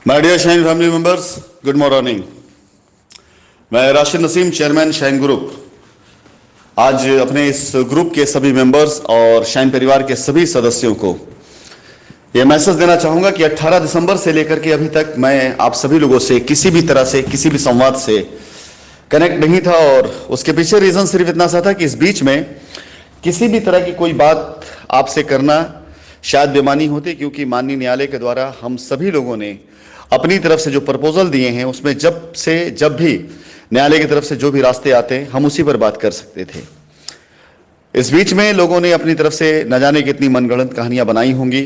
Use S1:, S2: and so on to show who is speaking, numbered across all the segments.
S1: My dear Shine family members, good morning. मैं Rashid Naseem, chairman Shine group, आज अपने इस ग्रुप के सभी मेंबर्स और शाइन परिवार के सभी सदस्यों को यह मैसेज देना चाहूंगा कि 18 दिसंबर से लेकर के अभी तक मैं आप सभी लोगों से किसी भी तरह से किसी भी संवाद से कनेक्ट नहीं था। और उसके पीछे रीजन सिर्फ इतना सा था कि इस बीच में किसी भी तरह की कोई बात आपसे करना शायद बेमानी होती, क्योंकि माननीय न्यायालय के द्वारा हम सभी लोगों ने अपनी तरफ से जो प्रपोजल दिए हैं उसमें जब भी न्यायालय की तरफ से जो भी रास्ते आते हैं हम उसी पर बात कर सकते थे। इस बीच में लोगों ने अपनी तरफ से न जाने कितनी मनगढ़ंत कहानियां बनाई होंगी।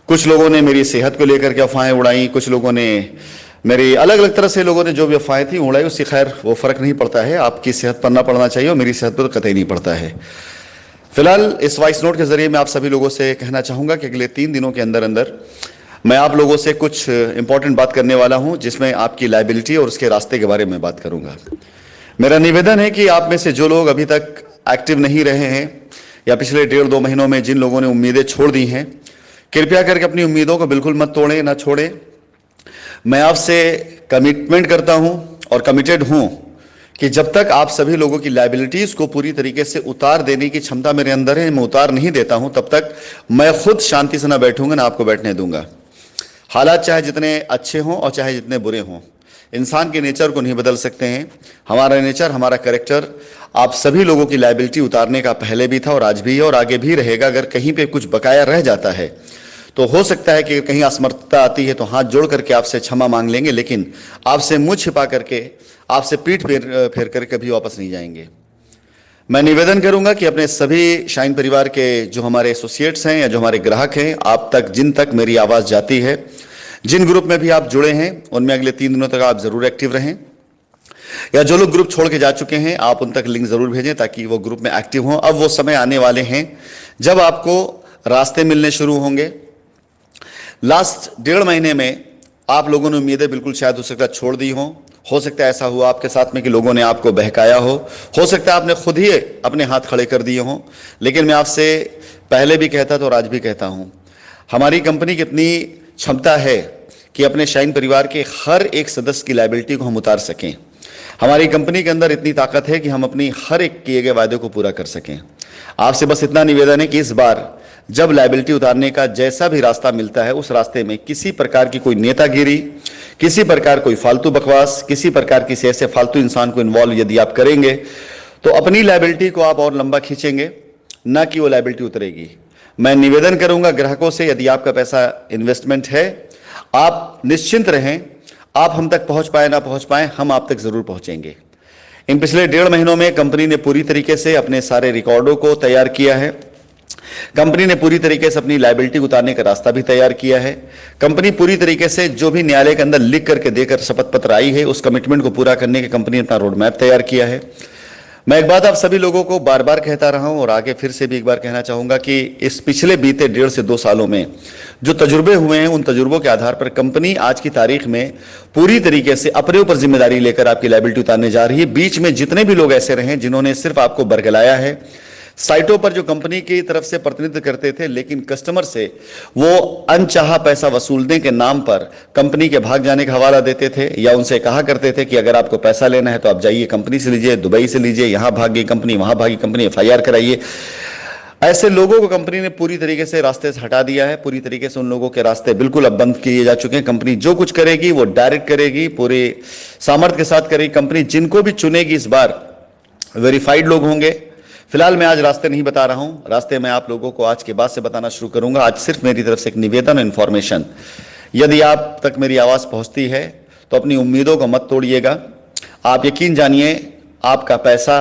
S1: कुछ लोगों ने मेरी सेहत को लेकर के अफवाहें उड़ाई, कुछ लोगों ने मेरी अलग अलग तरह से लोगों ने जो भी अफवाहें थी उड़ाई। उससे खैर वो फर्क नहीं पड़ता है, आपकी सेहत पर ना पड़ना चाहिए और मेरी सेहत पर तो कतई नहीं पड़ता है। फिलहाल इस वॉइस नोट के जरिए मैं आप सभी लोगों से कहना चाहूंगा कि अगले 3 दिनों के अंदर अंदर मैं आप लोगों से कुछ इंपॉर्टेंट बात करने वाला हूं, जिसमें आपकी लायबिलिटी और उसके रास्ते के बारे में बात करूंगा। मेरा निवेदन है कि आप में से जो लोग अभी तक एक्टिव नहीं रहे हैं या पिछले 1.5-2 महीनों में जिन लोगों ने उम्मीदें छोड़ दी हैं, कृपया करके अपनी उम्मीदों को बिल्कुल मत तोड़ें, ना छोड़ें। मैं आपसे कमिटमेंट करता हूं और कमिटेड हूं कि जब तक आप सभी लोगों की लायबिलिटीज को पूरी तरीके से उतार देने की क्षमता मेरे अंदर है, मैं उतार नहीं देता हूं, तब तक मैं खुद शांति से ना बैठूंगा, ना आपको बैठने दूंगा। हालात चाहे जितने अच्छे हों और चाहे जितने बुरे हों, इंसान के नेचर को नहीं बदल सकते हैं। हमारा नेचर, हमारा कैरेक्टर आप सभी लोगों की लायबिलिटी उतारने का पहले भी था और आज भी है और आगे भी रहेगा। अगर कहीं पे कुछ बकाया रह जाता है तो हो सकता है कि कहीं असमर्थता आती है तो हाथ जोड़ करके आपसे क्षमा मांग लेंगे, लेकिन आपसे मुंह छिपा करके, आपसे पीठ फेर कर कभी वापस नहीं जाएंगे। मैं निवेदन करूंगा कि अपने सभी शाइन परिवार के जो हमारे एसोसिएट्स हैं या जो हमारे ग्राहक हैं, आप तक जिन तक मेरी आवाज़ जाती है, जिन ग्रुप में भी आप जुड़े हैं, उनमें अगले 3 दिनों तक आप जरूर एक्टिव रहें। या जो लोग ग्रुप छोड़ के जा चुके हैं, आप उन तक लिंक जरूर भेजें ताकि वो ग्रुप में एक्टिव हों। अब वो समय आने वाले हैं जब आपको रास्ते मिलने शुरू होंगे। लास्ट 1.5 महीने में आप लोगों ने उम्मीदें बिल्कुल शायद हो सकता है छोड़ दी हो सकता है ऐसा हुआ आपके साथ में कि लोगों ने आपको बहकाया हो सकता है आपने खुद ही अपने हाथ खड़े कर दिए हों। लेकिन मैं आपसे पहले भी कहता था और आज भी कहता हूं, हमारी कंपनी की इतनी क्षमता है कि अपने शाइन परिवार के हर एक सदस्य की लायबिलिटी को हम उतार सकें। हमारी कंपनी के अंदर इतनी ताकत है कि हम अपनी हर एक किए गए वादे को पूरा कर सकें। आपसे बस इतना निवेदन है कि इस बार जब लायबिलिटी उतारने का जैसा भी रास्ता मिलता है, उस रास्ते में किसी प्रकार की कोई नेतागिरी, किसी प्रकार कोई फालतू बकवास, किसी प्रकार किसी ऐसे फालतू इंसान को इन्वॉल्व यदि आप करेंगे तो अपनी लायबिलिटी को आप और लंबा खींचेंगे, ना कि वो लायबिलिटी उतरेगी। मैं निवेदन करूंगा ग्राहकों से, यदि आपका पैसा इन्वेस्टमेंट है, आप निश्चिंत रहें। आप हम तक पहुंच पाए ना पहुंच पाए, हम आप तक जरूर पहुंचेंगे। इन पिछले 1.5 महीनों में कंपनी ने पूरी तरीके से अपने सारे रिकॉर्डों को तैयार किया है। कंपनी ने पूरी तरीके से अपनी लायबिलिटी उतारने का रास्ता भी तैयार किया है। कंपनी पूरी तरीके से जो भी न्यायालय के अंदर लिख करके देकर शपथ पत्र आई है, उस कमिटमेंट को पूरा करने के कंपनी ने अपना रोड मैप तैयार किया है। मैं एक बात आप सभी लोगों को बार बार कहता रहा हूं और आगे फिर से भी एक बार कहना चाहूंगा कि इस पिछले बीते 1.5 से 2 सालों में जो तजुर्बे हुए हैं, उन तजुर्बों के आधार पर कंपनी आज की तारीख में पूरी तरीके से अपने ऊपर जिम्मेदारी लेकर आपकी लायबिलिटी उतारने जा रही है। बीच में जितने भी लोग ऐसे रहे जिन्होंने सिर्फ आपको बरगलाया है, साइटों पर जो कंपनी की तरफ से प्रतिनिधित्व करते थे, लेकिन कस्टमर से वो अनचाहा पैसा वसूलने के नाम पर कंपनी के भाग जाने का हवाला देते थे या उनसे कहा करते थे कि अगर आपको पैसा लेना है तो आप जाइए कंपनी से लीजिए, दुबई से लीजिए, यहां भाग गई कंपनी, वहां भागी कंपनी, FIR कराइए। ऐसे लोगों को कंपनी ने पूरी तरीके से रास्ते से हटा दिया है। पूरी तरीके से उन लोगों के रास्ते बिल्कुल अब बंद किए जा चुके हैं। कंपनी जो कुछ करेगी वो डायरेक्ट करेगी, पूरे सामर्थ्य के साथ करेगी। कंपनी जिनको भी चुनेगी इस बार वेरीफाइड लोग होंगे। फिलहाल मैं आज रास्ते नहीं बता रहा हूं, रास्ते मैं आप लोगों को आज के बाद से बताना शुरू करूंगा। आज सिर्फ मेरी तरफ से एक निवेदन, इन्फॉर्मेशन, यदि आप तक मेरी आवाज पहुंचती है तो अपनी उम्मीदों को मत तोड़िएगा। आप यकीन जानिए, आपका पैसा,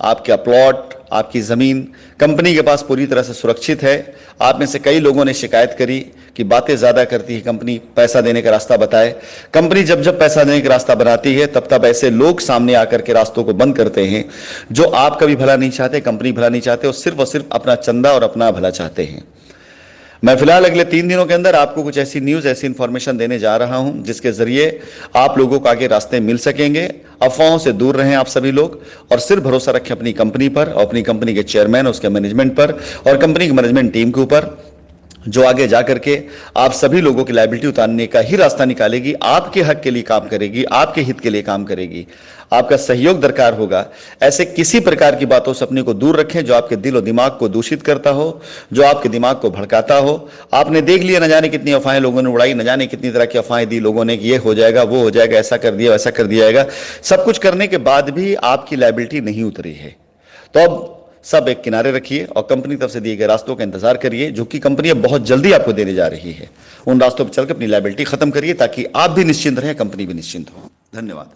S1: आपका प्लॉट, आपकी जमीन कंपनी के पास पूरी तरह से सुरक्षित है। आप में से कई लोगों ने शिकायत करी कि बातें ज्यादा करती है कंपनी, पैसा देने का रास्ता बताए। कंपनी जब जब पैसा देने का रास्ता बनाती है तब तब ऐसे लोग सामने आकर के रास्तों को बंद करते हैं जो आपका भी भला नहीं चाहते, कंपनी भला नहीं चाहते, और सिर्फ अपना चंदा और अपना भला चाहते हैं। मैं फिलहाल अगले 3 दिनों के अंदर आपको कुछ ऐसी न्यूज़, ऐसी इंफॉर्मेशन देने जा रहा हूं जिसके जरिए आप लोगों को आगे रास्ते मिल सकेंगे। अफवाहों से दूर रहें आप सभी लोग और सिर्फ भरोसा रखें अपनी कंपनी पर और अपनी कंपनी के चेयरमैन, उसके मैनेजमेंट पर और कंपनी की मैनेजमेंट टीम के ऊपर। जो आगे जा करके आप सभी लोगों की लायबिलिटी उतारने का ही रास्ता निकालेगी, आपके हक के लिए काम करेगी, आपके हित के लिए काम करेगी। आपका सहयोग दरकार होगा। ऐसे किसी प्रकार की बातों से अपने को दूर रखें जो आपके दिल और दिमाग को दूषित करता हो, जो आपके दिमाग को भड़काता हो। आपने देख लिया, न जाने कितनी अफवाहें लोगों ने उड़ाई, न जाने कितनी तरह की अफवाहें दी लोगों ने कि ये हो जाएगा, वो हो जाएगा, ऐसा कर दिया, वैसा कर दिया जाएगा। सब कुछ करने के बाद भी आपकी लायबिलिटी नहीं उतरी है, तो अब सब एक किनारे रखिए और कंपनी तरफ से दिए गए रास्तों का इंतजार करिए, जो कि कंपनी अब बहुत जल्दी आपको देने जा रही है। उन रास्तों पर चलकर अपनी लायबिलिटी खत्म करिए ताकि आप भी निश्चिंत रहें, कंपनी भी निश्चिंत हो। धन्यवाद।